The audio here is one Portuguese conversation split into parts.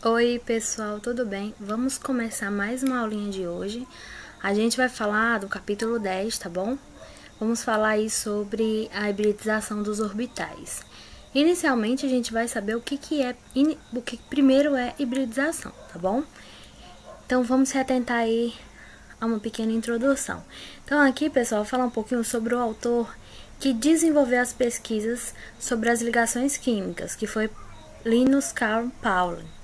Oi pessoal, tudo bem? Vamos começar mais uma aulinha de hoje. A gente vai falar do capítulo 10, tá bom? Vamos falar aí sobre a hibridização dos orbitais. Inicialmente a gente vai saber o que primeiro é hibridização, tá bom? Então vamos se atentar aí a uma pequena introdução. Então aqui, pessoal, vou falar um pouquinho sobre o autor que desenvolveu as pesquisas sobre as ligações químicas, que foi Linus Carl Pauling.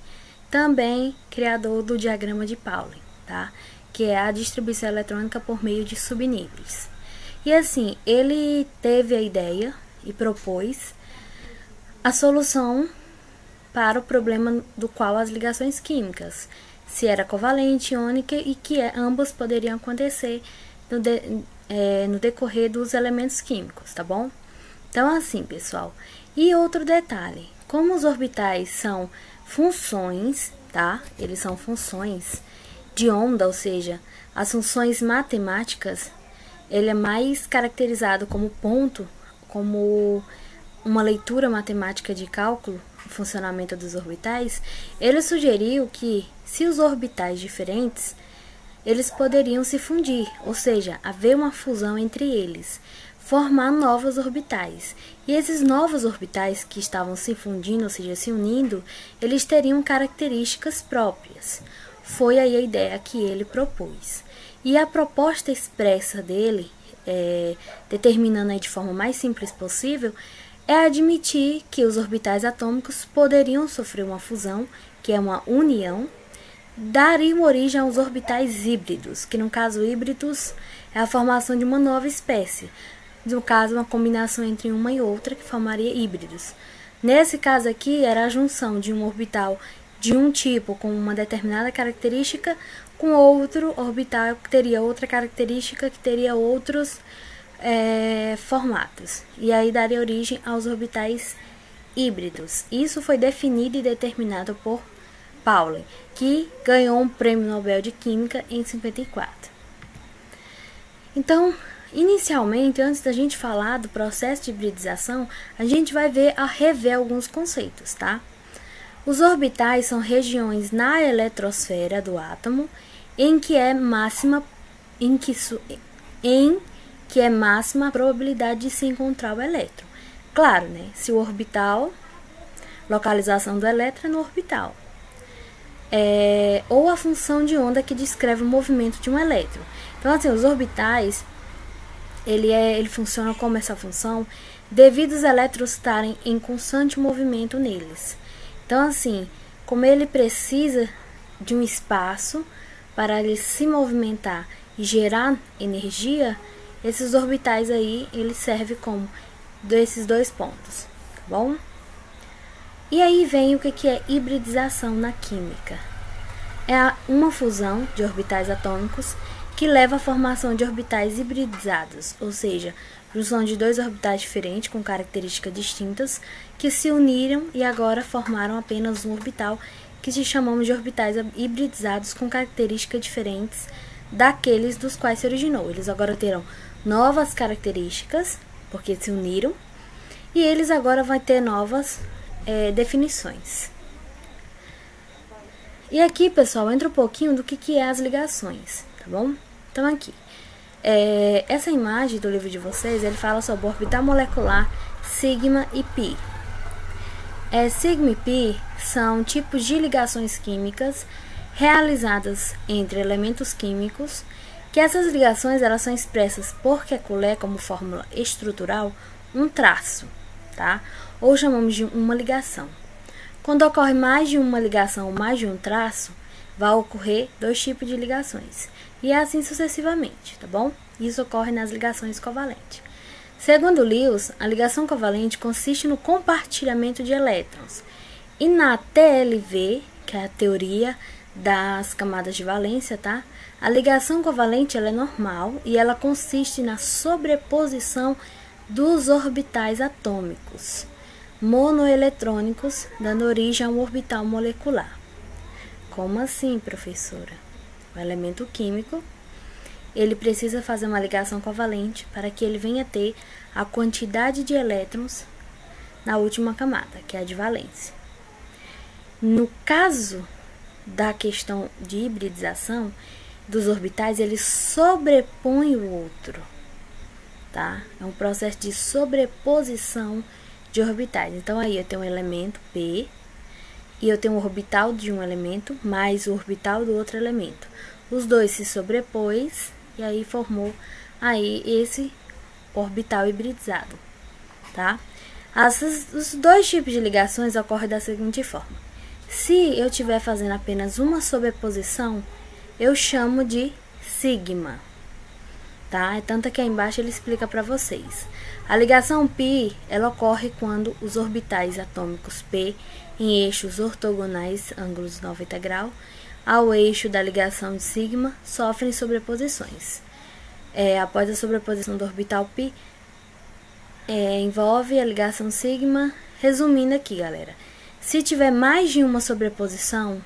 Também criador do diagrama de Pauling, tá? Que é a distribuição eletrônica por meio de subníveis. E assim, ele teve a ideia e propôs a solução para o problema do qual as ligações químicas, se era covalente, iônica e que ambos poderiam acontecer no decorrer dos elementos químicos, tá bom? Então, assim, pessoal. E outro detalhe, como os orbitais são funções, tá? Eles são funções de onda, ou seja, as funções matemáticas, ele é mais caracterizado como ponto, como uma leitura matemática de cálculo, o funcionamento dos orbitais. Ele sugeriu que, se os orbitais diferentes, eles poderiam se fundir, ou seja, haver uma fusão entre eles, formar novos orbitais. E esses novos orbitais que estavam se fundindo, ou seja, se unindo, eles teriam características próprias. Foi aí a ideia que ele propôs. E a proposta expressa dele, determinando aí de forma mais simples possível, é admitir que os orbitais atômicos poderiam sofrer uma fusão, que é uma união, dariam origem aos orbitais híbridos, que no caso híbridos é a formação de uma nova espécie. No caso, uma combinação entre uma e outra que formaria híbridos. Nesse caso aqui, era a junção de um orbital de um tipo com uma determinada característica com outro orbital que teria outra característica, que teria outros formatos. E aí daria origem aos orbitais híbridos. Isso foi definido e determinado por Pauling, que ganhou um prêmio Nobel de Química em 54. Então, inicialmente, antes da gente falar do processo de hibridização, a gente vai rever alguns conceitos, tá? Os orbitais são regiões na eletrosfera do átomo em que é máxima a probabilidade de se encontrar o elétron. Claro, né? Se o orbital, localização do elétron é no orbital. Ou a função de onda que descreve o movimento de um elétron. Então, assim, os orbitais, ele funciona como essa função devido aos elétrons estarem em constante movimento neles. Então, assim, como ele precisa de um espaço para ele se movimentar e gerar energia, esses orbitais aí, ele serve como desses dois pontos, tá bom? E aí vem o que é hibridização na química. É uma fusão de orbitais atômicos que leva à formação de orbitais hibridizados, ou seja, junção de dois orbitais diferentes com características distintas que se uniram e agora formaram apenas um orbital, que se chamamos de orbitais hibridizados com características diferentes daqueles dos quais se originou. Eles agora terão novas características, porque se uniram, e eles agora vão ter novas definições. E aqui, pessoal, entra um pouquinho do que é as ligações, tá bom? Então, aqui, essa imagem do livro de vocês, ele fala sobre o orbital molecular sigma e pi. Sigma e pi são tipos de ligações químicas realizadas entre elementos químicos, que essas ligações elas são expressas por Kekulé como fórmula estrutural, um traço, tá? Ou chamamos de uma ligação. Quando ocorre mais de uma ligação ou mais de um traço, vai ocorrer dois tipos de ligações. E assim sucessivamente, tá bom? Isso ocorre nas ligações covalentes. Segundo Lewis, a ligação covalente consiste no compartilhamento de elétrons. E na TLV, que é a teoria das camadas de valência, tá? A ligação covalente ela é normal e ela consiste na sobreposição dos orbitais atômicos monoeletrônicos, dando origem a um orbital molecular. Como assim, professora? O elemento químico, ele precisa fazer uma ligação covalente para que ele venha ter a quantidade de elétrons na última camada, que é a de valência. No caso da questão de hibridização dos orbitais, ele sobrepõe o outro, tá? É um processo de sobreposição de orbitais. Então, aí eu tenho um elemento P e eu tenho um orbital de um elemento mais o orbital do outro elemento. Os dois se sobrepôs e aí formou aí esse orbital hibridizado, tá? Os dois tipos de ligações ocorrem da seguinte forma. Se eu estiver fazendo apenas uma sobreposição, eu chamo de sigma, tá? É tanto que aí embaixo ele explica para vocês. A ligação π, ela ocorre quando os orbitais atômicos P em eixos ortogonais, ângulos 90 graus, ao eixo da ligação de sigma, sofrem sobreposições. Após a sobreposição do orbital π, envolve a ligação sigma. Resumindo aqui, galera, se tiver mais de uma sobreposição,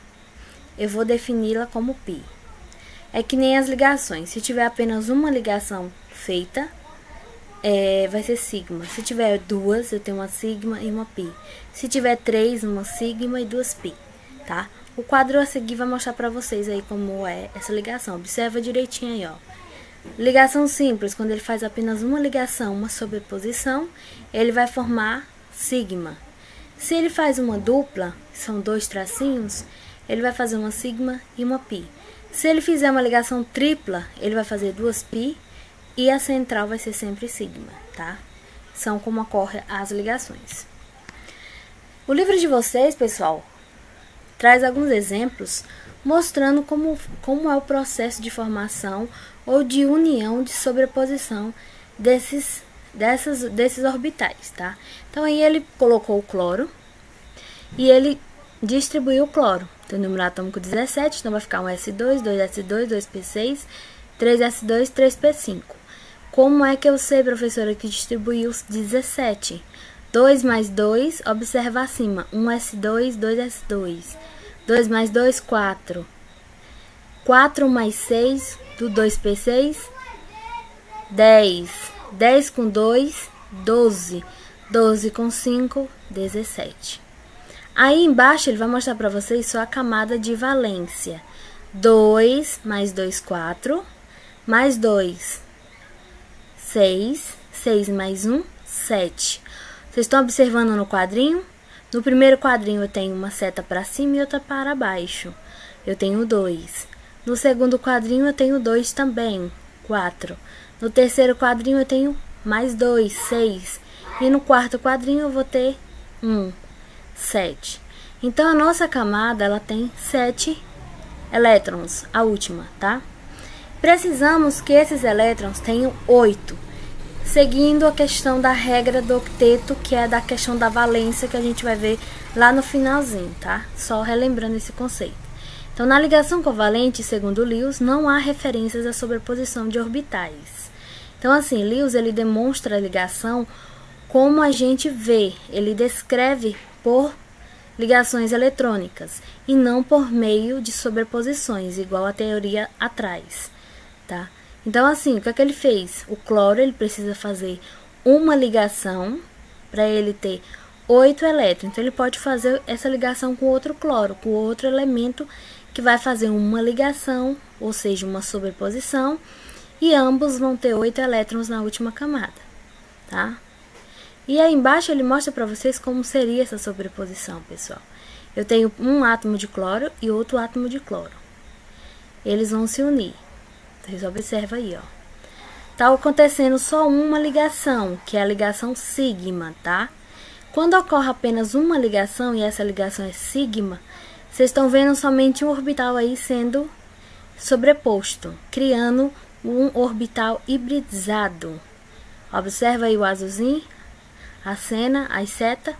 eu vou defini-la como π. É que nem as ligações. Se tiver apenas uma ligação feita, vai ser sigma. Se tiver duas, eu tenho uma sigma e uma π. Se tiver três, uma sigma e duas π, tá? O quadro a seguir vai mostrar pra vocês aí como é essa ligação. Observa direitinho aí, ó. Ligação simples, quando ele faz apenas uma ligação, uma sobreposição, ele vai formar sigma. Se ele faz uma dupla, são dois tracinhos, ele vai fazer uma sigma e uma π. Se ele fizer uma ligação tripla, ele vai fazer duas π e a central vai ser sempre sigma, tá? São como ocorrem as ligações. O livro de vocês, pessoal, traz alguns exemplos mostrando como é o processo de formação ou de união, de sobreposição desses orbitais, tá? Então, aí ele colocou o cloro e ele distribuiu o cloro. Tem o número atômico 17, então vai ficar um S2, 2S2, 2P6, 3S2, 3P5. Como é que eu sei, professora, que distribuiu os 17? 2 mais 2, observa acima, 1S2, 2S2. 2 mais 2, 4. 4 mais 6, do 2P6, 10. 10 com 2, 12. 12 com 5, 17. Aí embaixo ele vai mostrar para vocês só a camada de valência. 2 mais 2, 4. Mais 2, 6. 6 mais 1, 7. Vocês estão observando no quadrinho? No primeiro quadrinho eu tenho uma seta para cima e outra para baixo. Eu tenho 2. No segundo quadrinho eu tenho 2 também, 4. No terceiro quadrinho eu tenho mais 2, 6. E no quarto quadrinho eu vou ter 1, 7. Então, a nossa camada, ela tem 7 elétrons, a última, tá? Precisamos que esses elétrons tenham 8, seguindo a questão da regra do octeto, que é da questão da valência, que a gente vai ver lá no finalzinho, tá? Só relembrando esse conceito. Então, na ligação covalente, segundo Lewis, não há referências à sobreposição de orbitais. Então, assim, Lewis, ele demonstra a ligação como a gente vê, ele descreve por ligações eletrônicas e não por meio de sobreposições, igual a teoria atrás, tá? Então, assim, o que é que ele fez? O cloro, ele precisa fazer uma ligação para ele ter 8 elétrons. Então, ele pode fazer essa ligação com outro cloro, com outro elemento que vai fazer uma ligação, ou seja, uma sobreposição, e ambos vão ter 8 elétrons na última camada, tá? E aí embaixo ele mostra para vocês como seria essa sobreposição, pessoal. Eu tenho um átomo de cloro e outro átomo de cloro. Eles vão se unir. Vocês observam aí, ó. Tá acontecendo só uma ligação, que é a ligação sigma, tá? Quando ocorre apenas uma ligação, e essa ligação é sigma, vocês estão vendo somente um orbital aí sendo sobreposto, criando um orbital hibridizado. Observa aí o azulzinho, a cena, as setas.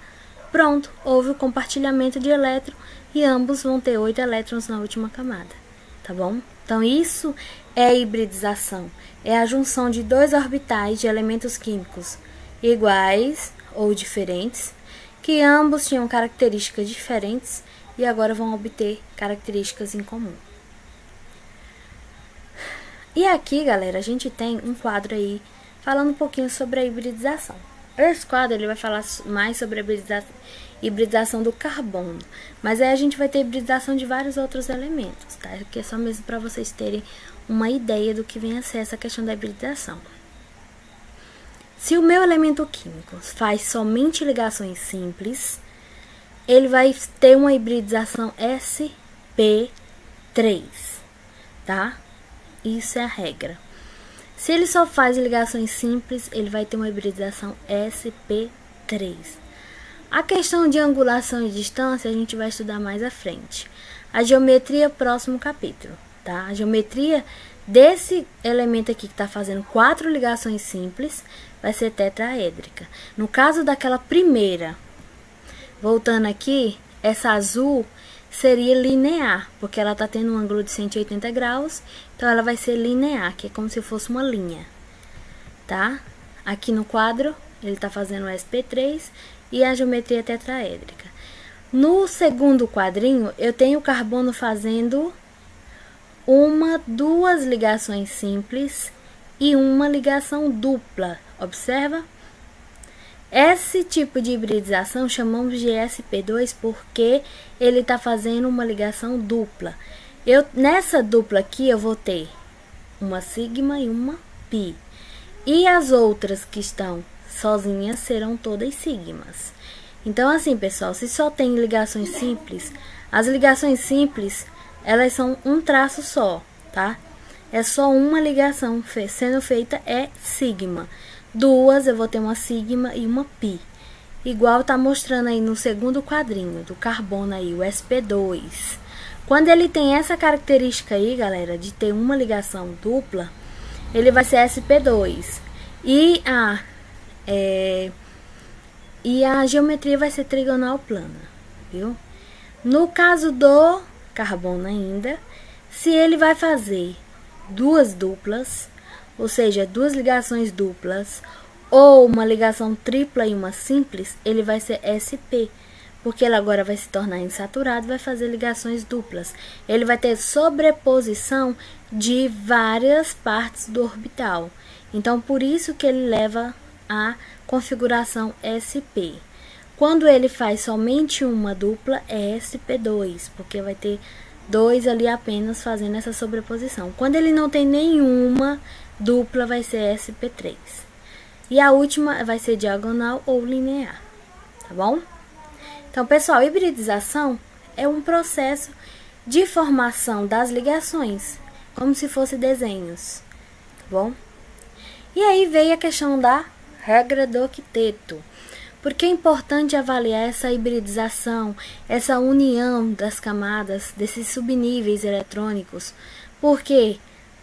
Pronto, houve o compartilhamento de elétron e ambos vão ter 8 elétrons na última camada, tá bom? Então, isso é hibridização. É a junção de dois orbitais de elementos químicos iguais ou diferentes, que ambos tinham características diferentes e agora vão obter características em comum. E aqui, galera, a gente tem um quadro aí falando um pouquinho sobre a hibridização. Esse quadro ele vai falar mais sobre a hibridização do carbono. Mas aí a gente vai ter hibridização de vários outros elementos, tá? Aqui é só mesmo para vocês terem uma ideia do que vem a ser essa questão da hibridização. Se o meu elemento químico faz somente ligações simples, ele vai ter uma hibridização sp3, tá? Isso é a regra. Se ele só faz ligações simples, ele vai ter uma hibridização sp3. A questão de angulação e distância a gente vai estudar mais à frente. A geometria, próximo capítulo, tá? A geometria desse elemento aqui que está fazendo 4 ligações simples vai ser tetraédrica. No caso daquela primeira, voltando aqui, essa azul seria linear, porque ela está tendo um ângulo de 180 graus, então ela vai ser linear, que é como se fosse uma linha, tá? Aqui no quadro, ele está fazendo o sp3 e a geometria tetraédrica. No segundo quadrinho, eu tenho o carbono fazendo duas ligações simples e uma ligação dupla. Observa? Esse tipo de hibridização chamamos de sp2 porque ele está fazendo uma ligação dupla. Nessa dupla aqui eu vou ter uma sigma e uma pi. E as outras que estão sozinhas serão todas sigmas. Então assim, pessoal, se só tem ligações simples, as ligações simples, elas são um traço só, tá? É só uma ligação sendo feita é sigma. Duas, eu vou ter uma sigma e uma pi. Igual tá mostrando aí no segundo quadrinho do carbono aí, o sp2. Quando ele tem essa característica aí, galera, de ter uma ligação dupla, ele vai ser sp2. E a geometria vai ser trigonal plana, viu? No caso do carbono ainda, se ele vai fazer duas duplas, ou seja, duas ligações duplas, ou uma ligação tripla e uma simples, ele vai ser sp, porque ele agora vai se tornar insaturado e vai fazer ligações duplas. Ele vai ter sobreposição de várias partes do orbital. Então, por isso que ele leva a configuração sp. Quando ele faz somente uma dupla, é sp2, porque vai ter dois ali apenas fazendo essa sobreposição. Quando ele não tem nenhuma dupla, vai ser sp3. E a última vai ser diagonal ou linear, tá bom? Então, pessoal, hibridização é um processo de formação das ligações, como se fosse desenhos, tá bom? E aí veio a questão da regra do octeto. Porque é importante avaliar essa hibridização, essa união das camadas, desses subníveis eletrônicos, porque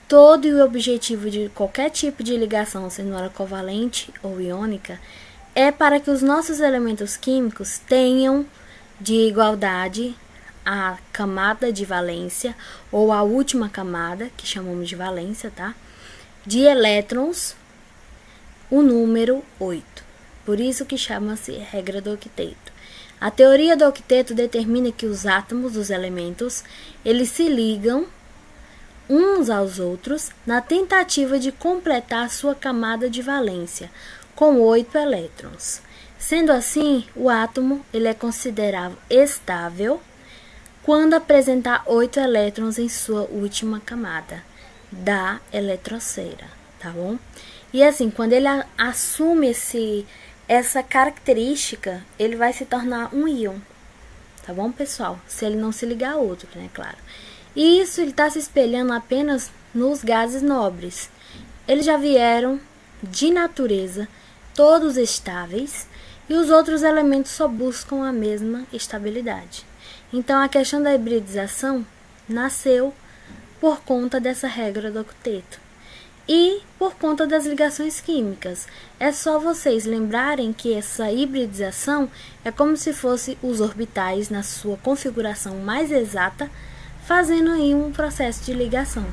todo o objetivo de qualquer tipo de ligação, sendo ela covalente ou iônica, é para que os nossos elementos químicos tenham de igualdade a camada de valência, ou a última camada, que chamamos de valência, tá? De elétrons, o número 8. Por isso que chama-se regra do octeto. A teoria do octeto determina que os átomos dos elementos, eles se ligam uns aos outros na tentativa de completar sua camada de valência, com 8 elétrons. Sendo assim, o átomo ele é considerado estável quando apresentar 8 elétrons em sua última camada da eletrosfera, tá bom? E assim, quando ele assume essa característica, ele vai se tornar um íon, tá bom, pessoal? Se ele não se ligar a outro, né, claro. E isso ele está se espelhando apenas nos gases nobres. Eles já vieram de natureza todos estáveis e os outros elementos só buscam a mesma estabilidade. Então, a questão da hibridização nasceu por conta dessa regra do octeto. E por conta das ligações químicas. É só vocês lembrarem que essa hibridização é como se fosse os orbitais na sua configuração mais exata, fazendo aí um processo de ligação.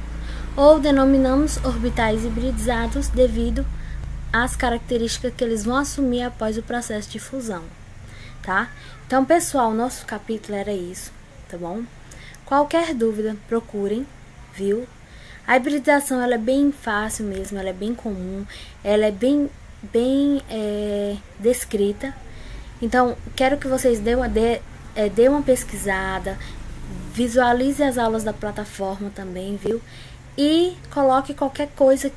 Ou denominamos orbitais hibridizados devido às características que eles vão assumir após o processo de fusão, tá? Então, pessoal, nosso capítulo era isso, tá bom? Qualquer dúvida, procurem, viu? A hibridização ela é bem fácil mesmo, ela é bem comum, ela é bem descrita. Então, quero que vocês dê uma pesquisada, visualize as aulas da plataforma também, viu? E coloque qualquer coisa,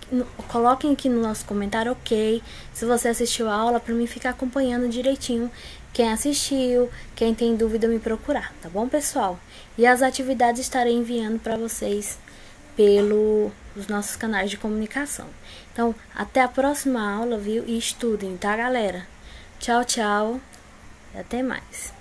coloquem aqui no nosso comentário, ok, se você assistiu a aula, para mim ficar acompanhando direitinho quem assistiu, quem tem dúvida me procurar, tá bom, pessoal? E as atividades estarei enviando para vocês pelos nossos canais de comunicação. Então, até a próxima aula, viu? E estudem, tá, galera? Tchau, tchau. E até mais.